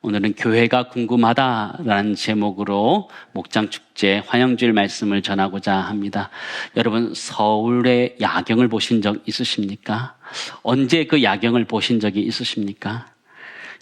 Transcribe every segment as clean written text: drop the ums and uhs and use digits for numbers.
오늘은 교회가 궁금하다라는 제목으로 목장축제 환영주일 말씀을 전하고자 합니다. 여러분, 서울의 야경을 보신 적 있으십니까? 언제 그 야경을 보신 적이 있으십니까?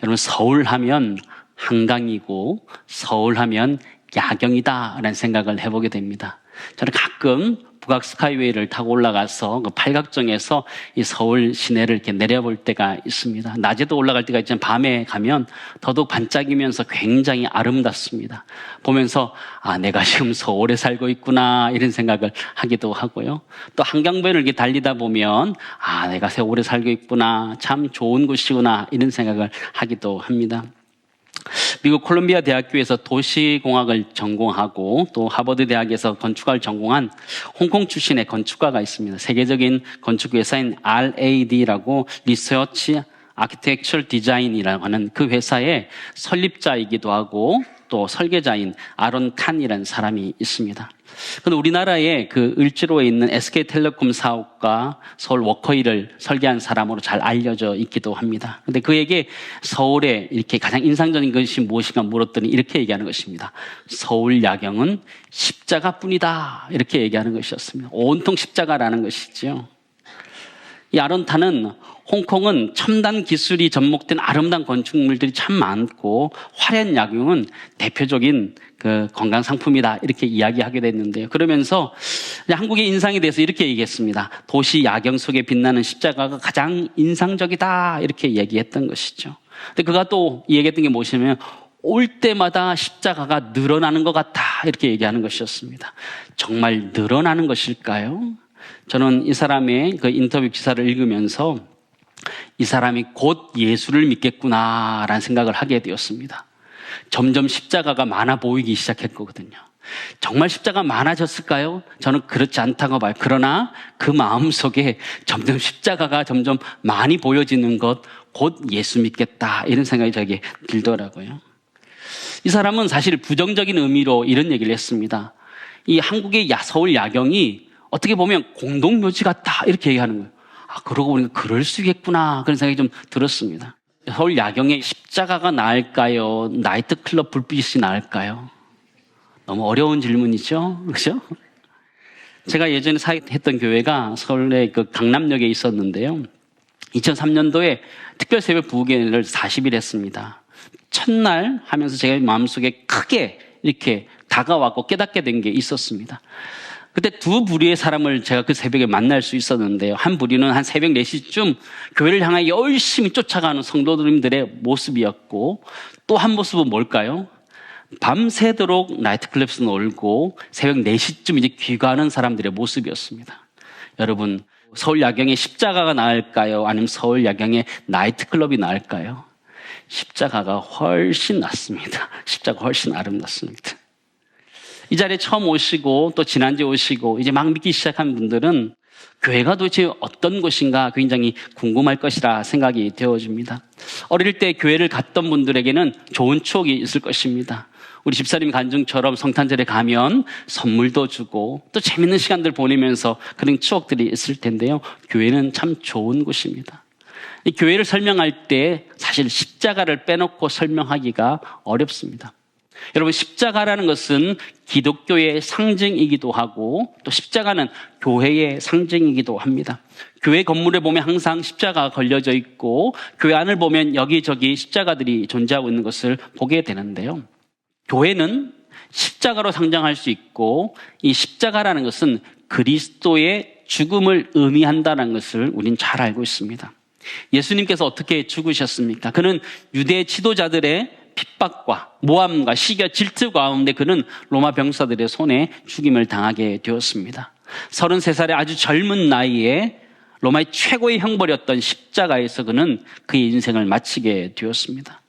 여러분, 서울하면 한강이고 서울하면 야경이다라는 생각을 해보게 됩니다. 저는 가끔 북악 스카이웨이를 타고 올라가서 그 팔각정에서 이 서울 시내를 이렇게 내려볼 때가 있습니다. 낮에도 올라갈 때가 있지만 밤에 가면 더더욱 반짝이면서 굉장히 아름답습니다. 보면서 내가 지금 서울에 살고 있구나 이런 생각을 하기도 하고요. 또 한강변을 이렇게 달리다 보면 내가 서울에 살고 있구나, 참 좋은 곳이구나 이런 생각을 하기도 합니다. 미국 콜롬비아 대학교에서 도시공학을 전공하고 또 하버드 대학에서 건축학을 전공한 홍콩 출신의 건축가가 있습니다. 세계적인 건축 회사인 RAD라고 리서치 아키텍처럴 디자인이라고 하는 그 회사의 설립자이기도 하고 또 설계자인 아론 칸이라는 사람이 있습니다. 근데 우리나라의 그 을지로에 있는 SK텔레콤 사업과 서울 워커힐을 설계한 사람으로 잘 알려져 있기도 합니다. 근데 그에게 서울에 이렇게 가장 인상적인 것이 무엇인가 물었더니 이렇게 얘기하는 것입니다. 서울 야경은 십자가뿐이다. 이렇게 얘기하는 것이었습니다. 온통 십자가라는 것이죠. 이 아론 칸은 홍콩은 첨단 기술이 접목된 아름다운 건축물들이 참 많고 화려한 야경은 대표적인 그 관광 상품이다 이렇게 이야기하게 됐는데요. 그러면서 한국의 인상에 대해서 이렇게 얘기했습니다. 도시 야경 속에 빛나는 십자가가 가장 인상적이다 이렇게 얘기했던 것이죠. 근데 그가 또 얘기했던 게 무엇이냐면 올 때마다 십자가가 늘어나는 것 같다 이렇게 얘기하는 것이었습니다. 정말 늘어나는 것일까요? 저는 이 사람의 그 인터뷰 기사를 읽으면서 이 사람이 곧 예수를 믿겠구나라는 생각을 하게 되었습니다. 점점 십자가가 많아 보이기 시작했거든요. 정말 십자가 많아졌을까요? 저는 그렇지 않다고 봐요. 그러나 그 마음속에 점점 십자가가 점점 많이 보여지는 것, 곧 예수 믿겠다 이런 생각이 저에게 들더라고요. 이 사람은 사실 부정적인 의미로 이런 얘기를 했습니다. 이 한국의 서울 야경이 어떻게 보면 공동묘지 같다 이렇게 얘기하는 거예요. 그러고 보니까 그럴 수 있겠구나 그런 생각이 좀 들었습니다. 서울 야경에 십자가가 나을까요? 나이트클럽 불빛이 나을까요? 너무 어려운 질문이죠, 그렇죠? 제가 예전에 사역했던 교회가 서울의 그 강남역에 있었는데요. 2003년도에 특별 새벽 부흥회를 40일 했습니다. 첫날 하면서 제가 마음속에 크게 이렇게 다가왔고 깨닫게 된 게 있었습니다. 그때 두 부류의 사람을 제가 그 새벽에 만날 수 있었는데요. 한 부류는 한 새벽 4시쯤 교회를 향해 열심히 쫓아가는 성도들의 모습이었고 또 한 모습은 뭘까요? 밤새도록 나이트클럽에서 놀고 새벽 4시쯤 이제 귀가하는 사람들의 모습이었습니다. 여러분, 서울 야경에 십자가가 나을까요? 아니면 서울 야경에 나이트클럽이 나을까요? 십자가가 훨씬 낫습니다. 십자가가 훨씬 아름답습니다. 이 자리에 처음 오시고 또 지난주에 오시고 이제 막 믿기 시작한 분들은 교회가 도대체 어떤 곳인가 굉장히 궁금할 것이라 생각이 되어집니다. 어릴 때 교회를 갔던 분들에게는 좋은 추억이 있을 것입니다. 우리 집사님 간증처럼 성탄절에 가면 선물도 주고 또 재밌는 시간들 보내면서 그런 추억들이 있을 텐데요. 교회는 참 좋은 곳입니다. 이 교회를 설명할 때 사실 십자가를 빼놓고 설명하기가 어렵습니다. 여러분, 십자가라는 것은 기독교의 상징이기도 하고 또 십자가는 교회의 상징이기도 합니다. 교회 건물에 보면 항상 십자가가 걸려져 있고 교회 안을 보면 여기저기 십자가들이 존재하고 있는 것을 보게 되는데요. 교회는 십자가로 상징할 수 있고 이 십자가라는 것은 그리스도의 죽음을 의미한다는 것을 우린 잘 알고 있습니다. 예수님께서 어떻게 죽으셨습니까? 그는 유대 지도자들의 핍박과 모함과 시기와 질투 가운데 그는 로마 병사들의 손에 죽임을 당하게 되었습니다. 33살의 아주 젊은 나이에 로마의 최고의 형벌이었던 십자가에서 그는 그의 인생을 마치게 되었습니다.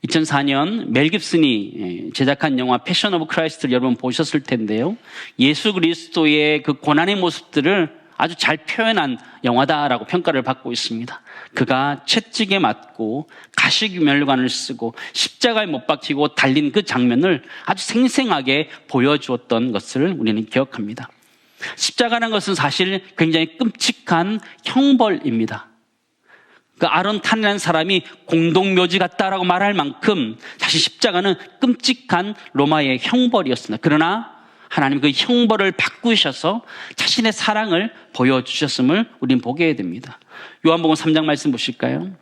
2004년 멜 깁슨이 제작한 영화 패션 오브 크라이스트를 여러분 보셨을 텐데요. 예수 그리스도의 그 고난의 모습들을 아주 잘 표현한 영화다라고 평가를 받고 있습니다. 그가 채찍에 맞고 가시면류관을 쓰고 십자가에 못 박히고 달린 그 장면을 아주 생생하게 보여주었던 것을 우리는 기억합니다. 십자가라는 것은 사실 굉장히 끔찍한 형벌입니다. 그 아론탄이라는 사람이 공동묘지 같다라고 말할 만큼 사실 십자가는 끔찍한 로마의 형벌이었습니다. 그러나 하나님 그 형벌을 바꾸셔서 자신의 사랑을 보여주셨음을 우리는 보게 됩니다. 요한복음 3장 말씀 보실까요?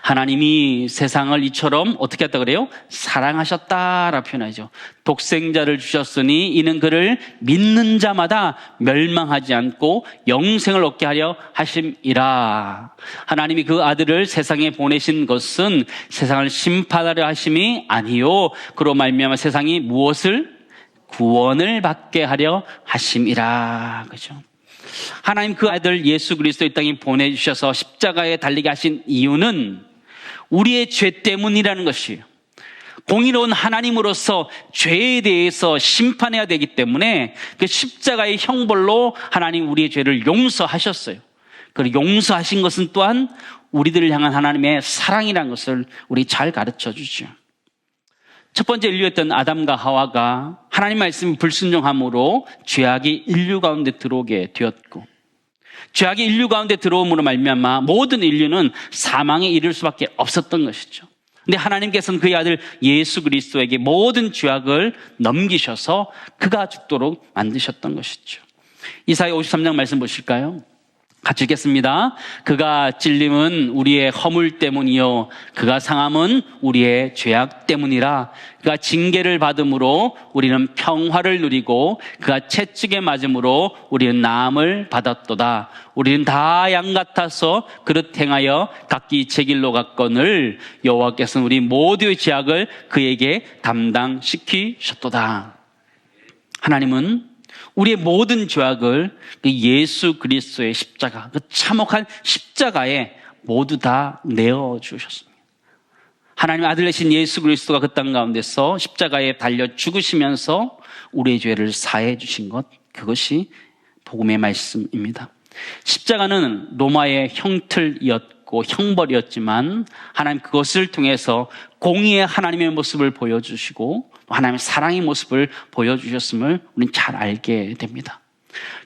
하나님이 세상을 이처럼 어떻게 했다 그래요? 사랑하셨다라고 표현하죠. 독생자를 주셨으니 이는 그를 믿는 자마다 멸망하지 않고 영생을 얻게 하려 하심이라. 하나님이 그 아들을 세상에 보내신 것은 세상을 심판하려 하심이 아니요 그로 말미암아 세상이 무엇을 구원을 받게 하려 하심이라. 그죠? 하나님 그 아들 예수 그리스도 이 땅에 보내주셔서 십자가에 달리게 하신 이유는 우리의 죄 때문이라는 것이에요. 공의로운 하나님으로서 죄에 대해서 심판해야 되기 때문에 그 십자가의 형벌로 하나님 우리의 죄를 용서하셨어요. 그리고 용서하신 것은 또한 우리들을 향한 하나님의 사랑이라는 것을 우리 잘 가르쳐 주죠. 첫 번째 인류였던 아담과 하와가 하나님 말씀이 불순종함으로 죄악이 인류 가운데 들어오게 되었고, 죄악이 인류 가운데 들어옴으로 말미암아 모든 인류는 사망에 이를 수밖에 없었던 것이죠. 근데 하나님께서는 그의 아들 예수 그리스도에게 모든 죄악을 넘기셔서 그가 죽도록 만드셨던 것이죠. 이사야 53장 말씀 보실까요? 같이 읽겠습니다. 그가 찔림은 우리의 허물 때문이요 그가 상함은 우리의 죄악 때문이라. 그가 징계를 받음으로 우리는 평화를 누리고 그가 채찍에 맞음으로 우리는 나음을 받았도다. 우리는 다 양 같아서 그릇 행하여 각기 제 길로 갔거늘 여호와께서는 우리 모두의 죄악을 그에게 담당시키셨도다. 하나님은 우리의 모든 죄악을 예수 그리스도의 십자가, 그 참혹한 십자가에 모두 다 내어주셨습니다. 하나님 아들 되신 예수 그리스도가 그 땅 가운데서 십자가에 달려 죽으시면서 우리의 죄를 사해 주신 것, 그것이 복음의 말씀입니다. 십자가는 로마의 형틀이었고 형벌이었지만 하나님 그것을 통해서 공의의 하나님의 모습을 보여주시고 하나님의 사랑의 모습을 보여주셨음을 우리는 잘 알게 됩니다.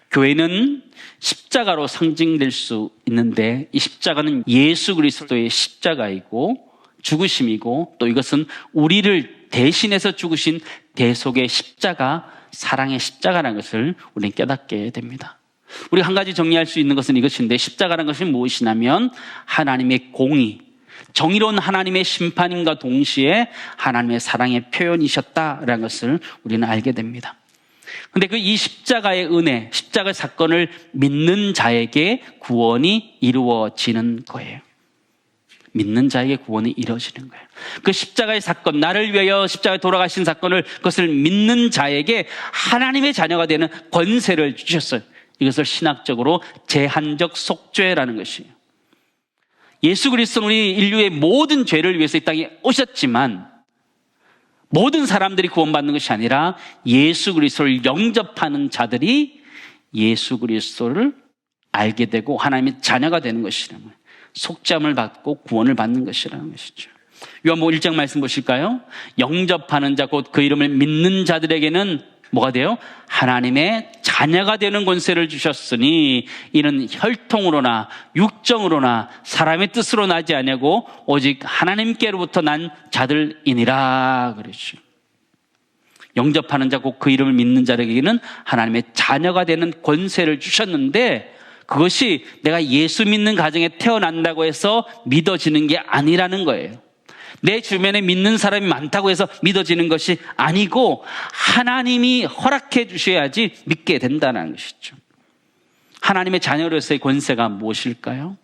교회는 십자가로 상징될 수 있는데 이 십자가는 예수 그리스도의 십자가이고 죽으심이고 또 이것은 우리를 대신해서 죽으신 대속의 십자가, 사랑의 십자가라는 것을 우리는 깨닫게 됩니다. 우리가 한 가지 정리할 수 있는 것은 이것인데 십자가라는 것은 무엇이냐면 하나님의 공의, 정의로운 하나님의 심판임과 동시에 하나님의 사랑의 표현이셨다라는 것을 우리는 알게 됩니다. 그런데 그 이 십자가의 은혜, 십자가의 사건을 믿는 자에게 구원이 이루어지는 거예요. 믿는 자에게 구원이 이루어지는 거예요. 그 십자가의 사건, 나를 위하여 십자가에 돌아가신 사건을 그것을 믿는 자에게 하나님의 자녀가 되는 권세를 주셨어요. 이것을 신학적으로 제한적 속죄라는 것이에요. 예수 그리스도는 우리 인류의 모든 죄를 위해서 이 땅에 오셨지만 모든 사람들이 구원받는 것이 아니라 예수 그리스도를 영접하는 자들이 예수 그리스도를 알게 되고 하나님의 자녀가 되는 것이라는 거예요. 속죄함을 받고 구원을 받는 것이라는 것이죠. 요한복음 1장 말씀 보실까요? 영접하는 자 곧 그 이름을 믿는 자들에게는 뭐가 돼요? 하나님의 자녀가 되는 권세를 주셨으니 이는 혈통으로나 육정으로나 사람의 뜻으로 나지 아니하고 오직 하나님께로부터 난 자들이니라 그러죠. 영접하는 자 곧 그 이름을 믿는 자에게는 하나님의 자녀가 되는 권세를 주셨는데 그것이 내가 예수 믿는 가정에 태어난다고 해서 믿어지는 게 아니라는 거예요. 내 주변에 믿는 사람이 많다고 해서 믿어지는 것이 아니고 하나님이 허락해 주셔야지 믿게 된다는 것이죠. 하나님의 자녀로서의 권세가 무엇일까요?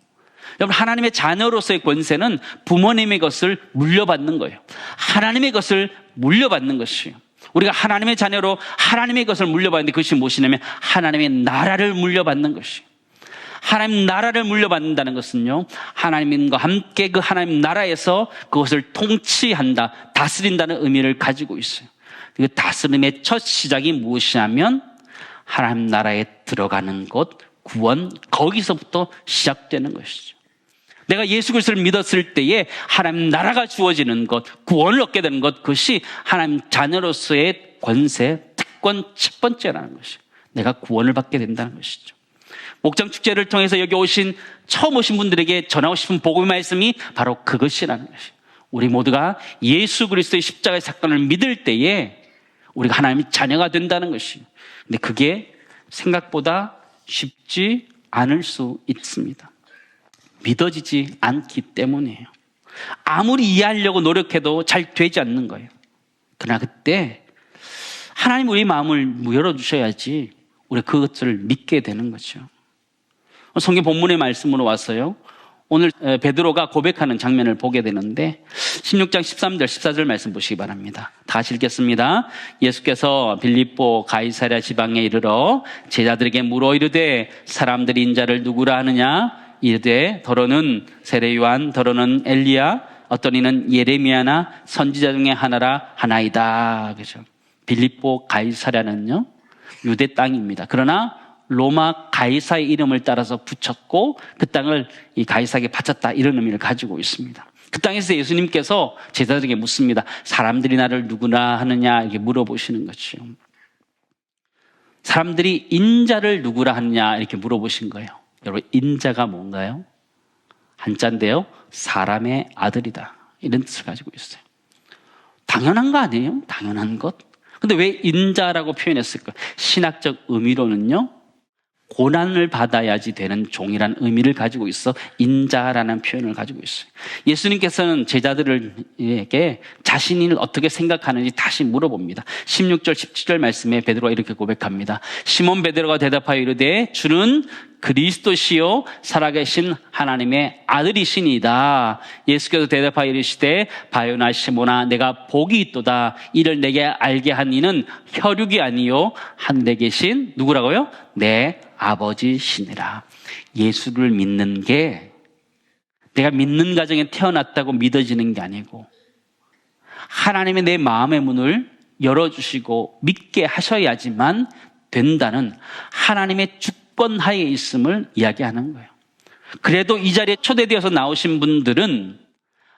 여러분, 하나님의 자녀로서의 권세는 부모님의 것을 물려받는 거예요. 하나님의 것을 물려받는 것이에요. 우리가 하나님의 자녀로 하나님의 것을 물려받는데 그것이 무엇이냐면 하나님의 나라를 물려받는 것이에요. 하나님 나라를 물려받는다는 것은요, 하나님과 함께 그 하나님 나라에서 그것을 통치한다, 다스린다는 의미를 가지고 있어요. 그 다스림의 첫 시작이 무엇이냐면 하나님 나라에 들어가는 것, 구원, 거기서부터 시작되는 것이죠. 내가 예수 그리스도를 믿었을 때에 하나님 나라가 주어지는 것, 구원을 얻게 되는 것, 그것이 하나님 자녀로서의 권세, 특권 첫 번째라는 것이에요. 내가 구원을 받게 된다는 것이죠. 목장 축제를 통해서 여기 처음 오신 분들에게 전하고 싶은 복음의 말씀이 바로 그것이라는 것이에요. 우리 모두가 예수 그리스도의 십자가의 사건을 믿을 때에 우리가 하나님의 자녀가 된다는 것이에요. 근데 그게 생각보다 쉽지 않을 수 있습니다. 믿어지지 않기 때문이에요. 아무리 이해하려고 노력해도 잘 되지 않는 거예요. 그러나 그때 하나님 우리 마음을 열어주셔야지 우리 그것을 믿게 되는 거죠. 성경 본문의 말씀으로 왔어요. 오늘 베드로가 고백하는 장면을 보게 되는데 16장 13절 14절 말씀 보시기 바랍니다. 다 같이 읽겠습니다. 예수께서 빌립보 가이사랴 지방에 이르러 제자들에게 물어 이르되 사람들이 인자를 누구라 하느냐? 이르되 더러는 세례 요한, 더러는 엘리야, 어떤 이는 예레미야나 선지자 중에 하나라 하나이다. 그죠? 빌립보 가이사랴는요 유대 땅입니다. 그러나 로마 가이사의 이름을 따라서 붙였고 그 땅을 이 가이사에게 바쳤다, 이런 의미를 가지고 있습니다. 그 땅에서 예수님께서 제자들에게 묻습니다. 사람들이 나를 누구나 하느냐, 이렇게 물어보시는 거죠. 사람들이 인자를 누구라 하느냐 이렇게 물어보신 거예요. 여러분, 인자가 뭔가요? 한자인데요, 사람의 아들이다, 이런 뜻을 가지고 있어요. 당연한 거 아니에요? 당연한 것. 근데 왜 인자라고 표현했을까? 신학적 의미로는요, 고난을 받아야지 되는 종이라는 의미를 가지고 있어 인자라는 표현을 가지고 있어요. 예수님께서는 제자들에게 자신을 어떻게 생각하는지 다시 물어봅니다. 16절 17절 말씀에 베드로가 이렇게 고백합니다. 시몬 베드로가 대답하여 이르되 주는 그리스도시요 살아계신 하나님의 아들이시니이다. 예수께서 대답하여 이르시되 바요나 시몬아 내가 복이 있도다. 이를 내게 알게 한 이는 혈육이 아니요 하늘에 계신 누구라고요? 내 아버지시니라. 예수를 믿는 게 내가 믿는 가정에 태어났다고 믿어지는 게 아니고 하나님의 내 마음의 문을 열어주시고 믿게 하셔야지만 된다는 하나님의 주권 하에 있음을 이야기하는 거예요. 그래도 이 자리에 초대되어서 나오신 분들은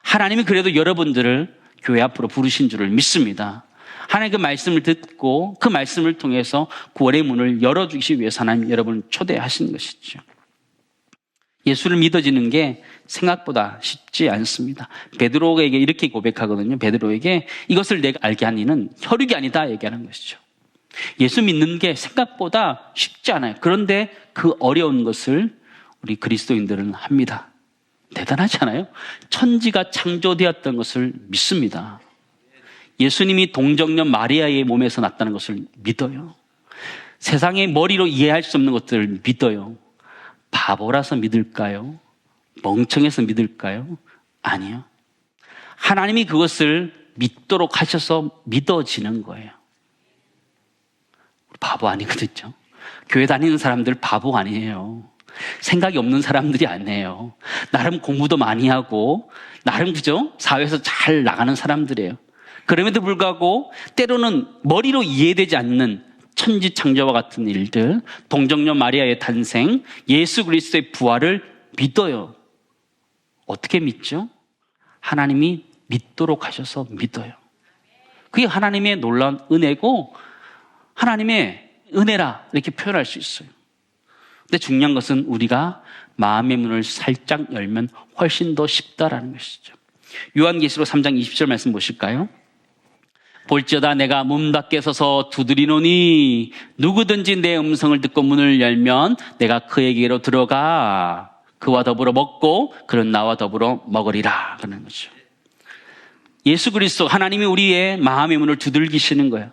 하나님이 그래도 여러분들을 교회 앞으로 부르신 줄을 믿습니다. 하나님 그 말씀을 듣고 그 말씀을 통해서 구원의 문을 열어주기 위해서 하나님 여러분을 초대하신 것이죠. 예수를 믿어지는 게 생각보다 쉽지 않습니다. 베드로에게 이렇게 고백하거든요. 베드로에게 이것을 내가 알게 한 이는 혈육이 아니다 얘기하는 것이죠. 예수 믿는 게 생각보다 쉽지 않아요. 그런데 그 어려운 것을 우리 그리스도인들은 합니다. 대단하지 않아요? 천지가 창조되었던 것을 믿습니다. 예수님이 동정녀 마리아의 몸에서 났다는 것을 믿어요. 세상의 머리로 이해할 수 없는 것들을 믿어요. 바보라서 믿을까요? 멍청해서 믿을까요? 아니요. 하나님이 그것을 믿도록 하셔서 믿어지는 거예요. 바보 아니거든요. 교회 다니는 사람들 바보 아니에요. 생각이 없는 사람들이 아니에요. 나름 공부도 많이 하고 나름 그죠? 사회에서 잘 나가는 사람들이에요. 그럼에도 불구하고 때로는 머리로 이해되지 않는 천지창조와 같은 일들, 동정녀 마리아의 탄생, 예수 그리스도의 부활을 믿어요. 어떻게 믿죠? 하나님이 믿도록 하셔서 믿어요. 그게 하나님의 놀라운 은혜고 하나님의 은혜라 이렇게 표현할 수 있어요. 근데 중요한 것은 우리가 마음의 문을 살짝 열면 훨씬 더 쉽다라는 것이죠. 요한계시록 3장 20절 말씀 보실까요? 볼지어다 내가 문 밖에 서서 두드리노니 누구든지 내 음성을 듣고 문을 열면 내가 그에게로 들어가 그와 더불어 먹고 그는 나와 더불어 먹으리라 그러는 거죠. 예수 그리스도 하나님이 우리의 마음의 문을 두들기시는 거예요.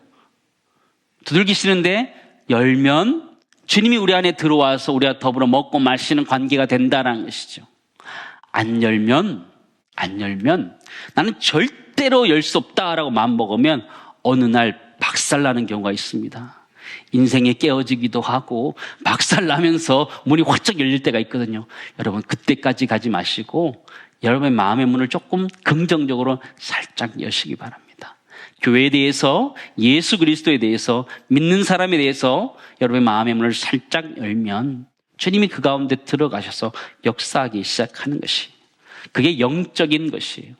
두들기시는데 열면 주님이 우리 안에 들어와서 우리와 더불어 먹고 마시는 관계가 된다는 것이죠. 안 열면 나는 절대로 열 수 없다라고 마음먹으면 어느 날 박살나는 경우가 있습니다. 인생에 깨어지기도 하고 박살나면서 문이 활짝 열릴 때가 있거든요. 여러분 그때까지 가지 마시고 여러분의 마음의 문을 조금 긍정적으로 살짝 여시기 바랍니다. 교회에 대해서 예수 그리스도에 대해서 믿는 사람에 대해서 여러분의 마음의 문을 살짝 열면 주님이 그 가운데 들어가셔서 역사하기 시작하는 것이 그게 영적인 것이에요.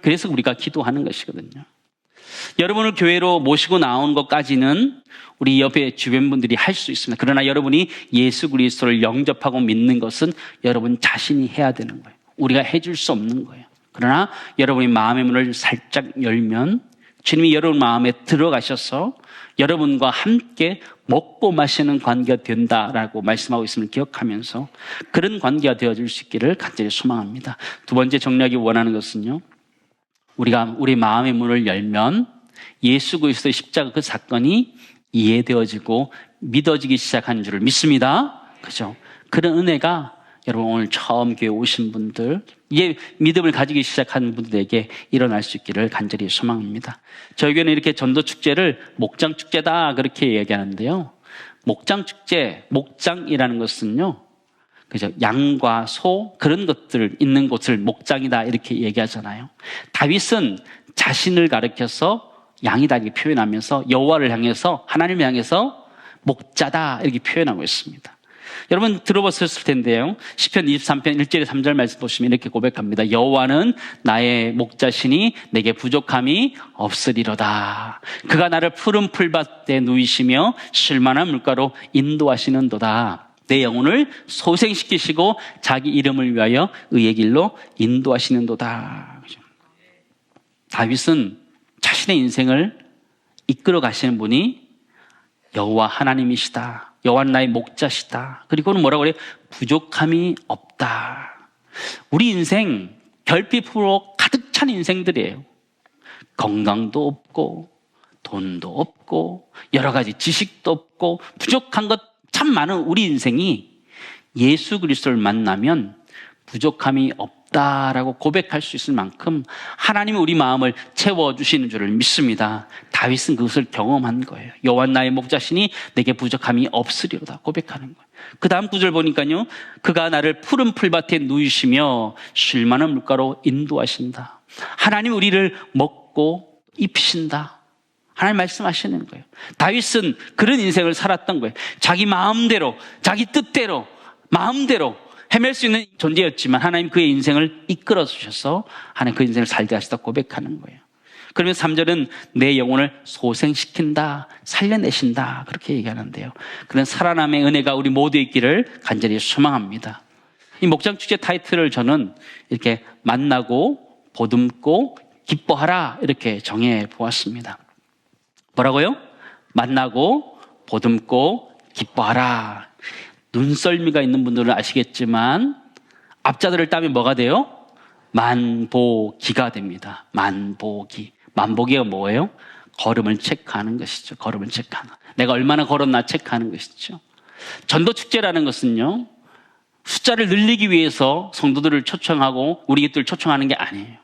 그래서 우리가 기도하는 것이거든요. 여러분을 교회로 모시고 나온 것까지는 우리 옆에 주변 분들이 할 수 있습니다. 그러나 여러분이 예수 그리스도를 영접하고 믿는 것은 여러분 자신이 해야 되는 거예요. 우리가 해줄 수 없는 거예요. 그러나 여러분이 마음의 문을 살짝 열면 주님이 여러분 마음에 들어가셔서 여러분과 함께 먹고 마시는 관계가 된다라고 말씀하고 있음을 기억하면서 그런 관계가 되어줄 수 있기를 간절히 소망합니다. 두 번째 정리하기 원하는 것은요, 우리가 우리 마음의 문을 열면 예수 그리스도의 십자가 그 사건이 이해되어지고 믿어지기 시작하는 줄을 믿습니다. 그죠? 그런 은혜가 여러분 오늘 처음 교회 오신 분들, 이제 믿음을 가지기 시작하는 분들에게 일어날 수 있기를 간절히 소망합니다. 저희 교회는 이렇게 전도축제를 목장축제다 그렇게 얘기하는데요. 목장축제, 목장이라는 것은요, 그죠? 양과 소 그런 것들 있는 곳을 목장이다 이렇게 얘기하잖아요. 다윗은 자신을 가리켜서 양이다 이렇게 표현하면서 여호와를 향해서 하나님을 향해서 목자다 이렇게 표현하고 있습니다. 여러분 들어보셨을 텐데요. 시편 23편 1절에 3절 말씀 보시면 이렇게 고백합니다. 여호와는 나의 목자시니 내게 부족함이 없으리로다. 그가 나를 푸른 풀밭에 누이시며 쉴만한 물가로 인도하시는도다. 내 영혼을 소생시키시고 자기 이름을 위하여 의의 길로 인도하시는도다. 다윗은 자신의 인생을 이끌어 가시는 분이 여호와 하나님이시다. 여호와는 나의 목자시다. 그리고는 뭐라고 그래요? 부족함이 없다. 우리 인생 결핍으로 가득 찬 인생들이에요. 건강도 없고 돈도 없고 여러 가지 지식도 없고 부족한 것 참 많은 우리 인생이 예수 그리스도를 만나면 부족함이 없다라고 고백할 수 있을 만큼 하나님이 우리 마음을 채워주시는 줄을 믿습니다. 다윗은 그것을 경험한 거예요. 여호와는 나의 목자시니 내게 부족함이 없으리로다 고백하는 거예요. 그 다음 구절 보니까요, 그가 나를 푸른 풀밭에 누이시며 쉴만한 물가로 인도하신다. 하나님 우리를 먹고 입히신다. 하나님 말씀하시는 거예요. 다윗은 그런 인생을 살았던 거예요. 자기 마음대로, 자기 뜻대로, 마음대로 헤맬 수 있는 존재였지만 하나님 그의 인생을 이끌어 주셔서 하나님 그 인생을 살게 하시다 고백하는 거예요. 그러면서 3절은 내 영혼을 소생시킨다, 살려내신다 그렇게 얘기하는데요. 그런 살아남의 은혜가 우리 모두에 있기를 간절히 소망합니다. 이 목장축제 타이틀을 저는 이렇게 만나고 보듬고 기뻐하라 이렇게 정해 보았습니다. 뭐라고요? 만나고 보듬고 기뻐하라. 눈썰미가 있는 분들은 아시겠지만 앞자들을 따면 뭐가 돼요? 만보기가 됩니다. 만보기. 만보기가 뭐예요? 걸음을 체크하는 것이죠. 걸음을 체크하는. 내가 얼마나 걸었나 체크하는 것이죠. 전도축제라는 것은요, 숫자를 늘리기 위해서 성도들을 초청하고 우리 것들을 초청하는 게 아니에요.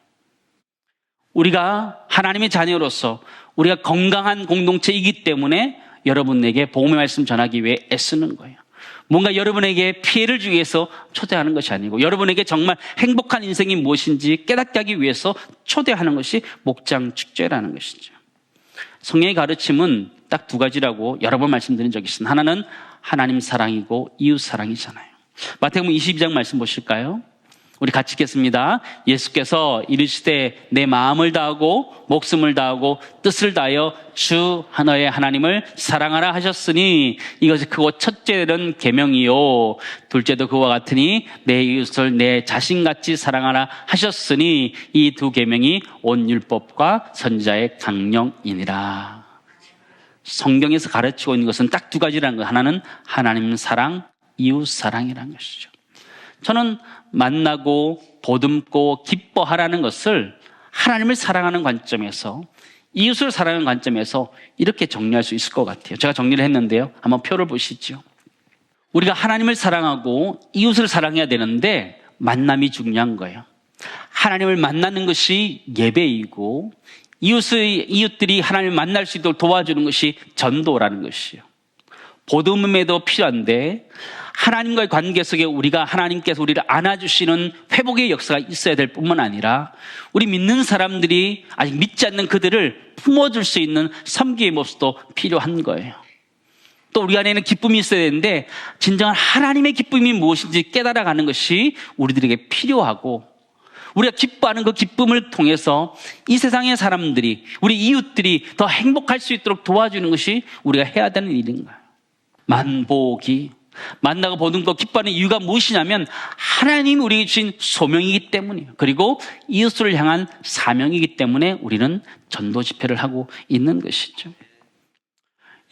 우리가 하나님의 자녀로서 우리가 건강한 공동체이기 때문에 여러분에게 복음의 말씀 전하기 위해 애쓰는 거예요. 뭔가 여러분에게 피해를 주기 위해서 초대하는 것이 아니고 여러분에게 정말 행복한 인생이 무엇인지 깨닫게 하기 위해서 초대하는 것이 목장축제라는 것이죠. 성경의 가르침은 딱 두 가지라고 여러 번 말씀드린 적이 있습니다. 하나는 하나님 사랑이고 이웃 사랑이잖아요. 마태복음 22장 말씀 보실까요? 우리 같이 읽겠습니다. 예수께서 이르시되 내 마음을 다하고 목숨을 다하고 뜻을 다하여 주 하나의 하나님을 사랑하라 하셨으니 이것이 크고 첫째는 계명이요 둘째도 그와 같으니 내 이웃을 내 자신같이 사랑하라 하셨으니 이 두 계명이 온 율법과 선지자의 강령이니라. 성경에서 가르치고 있는 것은 딱 두 가지라는 것. 하나는 하나님 사랑, 이웃 사랑이라는 것이죠. 저는 만나고 보듬고 기뻐하라는 것을 하나님을 사랑하는 관점에서 이웃을 사랑하는 관점에서 이렇게 정리할 수 있을 것 같아요. 제가 정리를 했는데요. 한번 표를 보시죠. 우리가 하나님을 사랑하고 이웃을 사랑해야 되는데 만남이 중요한 거예요. 하나님을 만나는 것이 예배이고 이웃들이 하나님을 만날 수 있도록 도와주는 것이 전도라는 것이에요. 보듬음에도 필요한데 하나님과의 관계 속에 우리가 하나님께서 우리를 안아주시는 회복의 역사가 있어야 될 뿐만 아니라 우리 믿는 사람들이 아직 믿지 않는 그들을 품어줄 수 있는 섬기의 모습도 필요한 거예요. 또 우리 안에는 기쁨이 있어야 되는데 진정한 하나님의 기쁨이 무엇인지 깨달아가는 것이 우리들에게 필요하고 우리가 기뻐하는 그 기쁨을 통해서 이 세상의 사람들이, 우리 이웃들이 더 행복할 수 있도록 도와주는 것이 우리가 해야 되는 일인 거예요. 만보기, 만나고 보는 것 기뻐하는 이유가 무엇이냐면 하나님이 우리에게 주신 소명이기 때문이에요. 그리고 이웃을 향한 사명이기 때문에 우리는 전도 집회를 하고 있는 것이죠.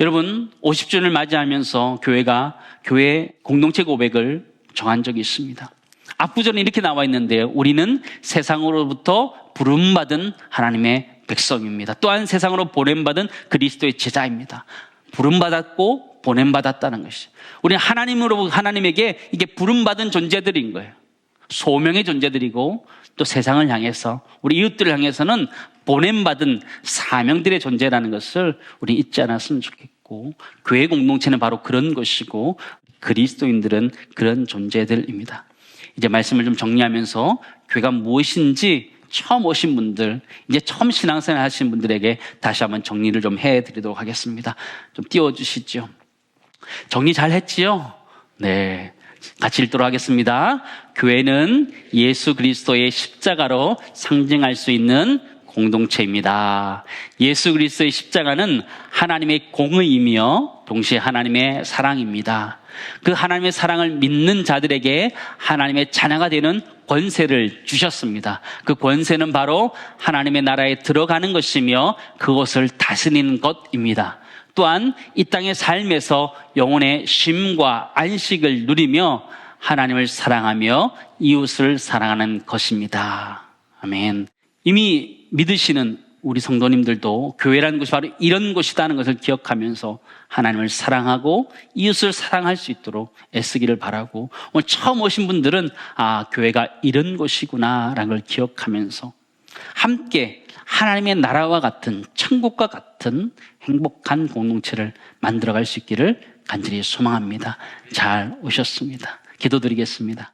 여러분, 50주년을 맞이하면서 교회가 교회 공동체 고백을 정한 적이 있습니다. 앞부전에 이렇게 나와 있는데요. 우리는 세상으로부터 부름받은 하나님의 백성입니다. 또한 세상으로 보냄받은 그리스도의 제자입니다. 부름받았고 보냄받았다는 것이. 우리는 하나님에게 이게 부름받은 존재들인 거예요. 소명의 존재들이고 또 세상을 향해서 우리 이웃들을 향해서는 보냄받은 사명들의 존재라는 것을 우리 잊지 않았으면 좋겠고, 교회 공동체는 바로 그런 것이고 그리스도인들은 그런 존재들입니다. 이제 말씀을 좀 정리하면서 교회가 무엇인지 처음 오신 분들, 이제 처음 신앙생활 하신 분들에게 다시 한번 정리를 좀 해드리도록 하겠습니다. 좀 띄워주시죠. 정리 잘 했지요? 네. 같이 읽도록 하겠습니다. 교회는 예수 그리스도의 십자가로 상징할 수 있는 공동체입니다. 예수 그리스도의 십자가는 하나님의 공의이며 동시에 하나님의 사랑입니다. 그 하나님의 사랑을 믿는 자들에게 하나님의 자녀가 되는 권세를 주셨습니다. 그 권세는 바로 하나님의 나라에 들어가는 것이며 그것을 다스리는 것입니다. 또한 이 땅의 삶에서 영혼의 쉼과 안식을 누리며 하나님을 사랑하며 이웃을 사랑하는 것입니다. 아멘. 이미 믿으시는 우리 성도님들도 교회라는 것이 바로 이런 곳이라는 것을 기억하면서 하나님을 사랑하고 이웃을 사랑할 수 있도록 애쓰기를 바라고, 오늘 처음 오신 분들은 교회가 이런 곳이구나 라는 걸 기억하면서 함께 하나님의 나라와 같은, 천국과 같은 행복한 공동체를 만들어갈 수 있기를 간절히 소망합니다. 잘 오셨습니다. 기도드리겠습니다.